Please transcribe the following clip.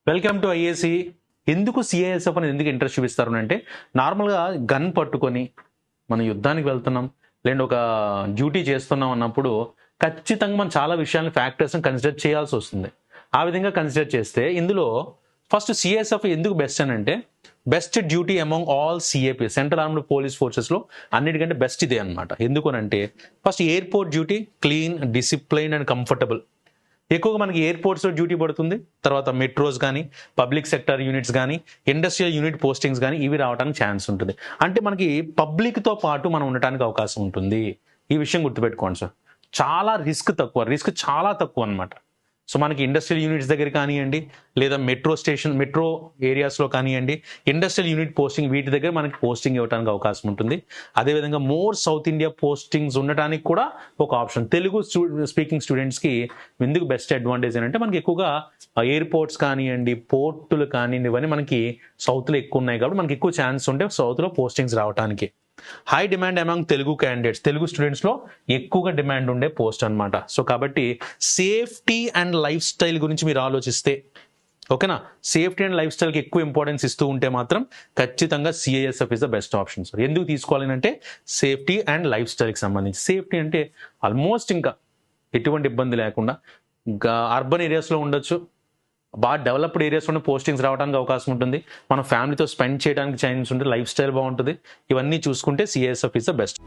Welcome to IAC. ఎందుకు CISF అనేది ఎందుకు ఇంట్రెస్ట్ చూపిస్తారు అంటే, నార్మల్గా గన్ పట్టుకొని మనం యుద్ధానికి వెళ్తున్నాం లేదంటే ఒక డ్యూటీ చేస్తున్నాం అన్నప్పుడు ఖచ్చితంగా మనం చాలా విషయాలను ఫ్యాక్టర్స్ని కన్సిడర్ చేయాల్సి వస్తుంది. ఆ విధంగా కన్సిడర్ చేస్తే ఇందులో ఫస్ట్ సిఐఎస్ఎఫ్ ఎందుకు బెస్ట్ అని అంటే, best duty among all CAP central armed police ఫోర్సెస్లో అన్నిటికంటే బెస్ట్ ఇదే అనమాట. ఎందుకనంటే first airport duty clean, discipline and comfortable. ఎక్కువగా మనకి ఎయిర్పోర్ట్స్లో డ్యూటీ పడుతుంది, తర్వాత మెట్రోస్ కానీ, పబ్లిక్ సెక్టర్ యూనిట్స్ కానీ, ఇండస్ట్రియల్ యూనిట్ పోస్టింగ్స్ కానీ ఇవి రావడానికి ఛాన్స్ ఉంటుంది. అంటే మనకి పబ్లిక్తో పాటు మనం ఉండటానికి అవకాశం ఉంటుంది. ఈ విషయం గుర్తుపెట్టుకోండి సార్. చాలా రిస్క్ చాలా తక్కువ అనమాట. సో మనకి ఇండస్ట్రియల్ యూనిట్స్ దగ్గర కానివ్వండి, లేదా మెట్రో ఏరియాస్లో కానివ్వండి, ఇండస్ట్రియల్ యూనిట్ పోస్టింగ్ వీటి దగ్గర మనకి పోస్టింగ్ ఇవ్వడానికి అవకాశం ఉంటుంది. అదేవిధంగా మోర్ సౌత్ ఇండియా పోస్టింగ్స్ ఉండటానికి కూడా ఒక ఆప్షన్. తెలుగు స్పీకింగ్ స్టూడెంట్స్కి ఎందుకు బెస్ట్ అడ్వాంటేజ్ అని అంటే, మనకి ఎక్కువగా ఎయిర్పోర్ట్స్ కానివ్వండి, పోర్టులు కానివ్వండి, ఇవన్నీ మనకి సౌత్లో ఎక్కువ ఉన్నాయి కాబట్టి మనకి ఎక్కువ ఛాన్స్ ఉంటే సౌత్లో పోస్టింగ్స్ రావడానికి. High demand among Telugu candidates, Telugu స్టూడెంట్స్లో ఎక్కువగా డిమాండ్ ఉండే పోస్ట్ అనమాట. సో కాబట్టి సేఫ్టీ అండ్ లైఫ్ స్టైల్ గురించి మీరు ఆలోచిస్తే, ఓకేనా, సేఫ్టీ అండ్ లైఫ్ స్టైల్కి ఎక్కువ ఇంపార్టెన్స్ ఇస్తూ ఉంటే మాత్రం ఖచ్చితంగా CISF is the best option sir. ఎందుకు తీసుకోవాలి అంటే, సేఫ్టీ అండ్ లైఫ్ స్టైల్కి సంబంధించి. సేఫ్టీ అంటే ఆల్మోస్ట్ ఇంకా ఎటువంటి ఇబ్బంది లేకుండా అర్బన్ ఏరియాస్లో ఉండొచ్చు, బాగా డెవలప్డ్ ఏరియాస్లోనే పోస్టింగ్స్ రావడానికి అవకాశం ఉంటుంది, మన ఫ్యామిలీతో స్పెండ్ చేయడానికి ఛాన్స్ ఉంటుంది, లైఫ్ స్టైల్ బాగుంటుంది. ఇవన్నీ చూసుకుంటే సిఐఎస్ఎఫ్ ఇస్ ద బెస్ట్.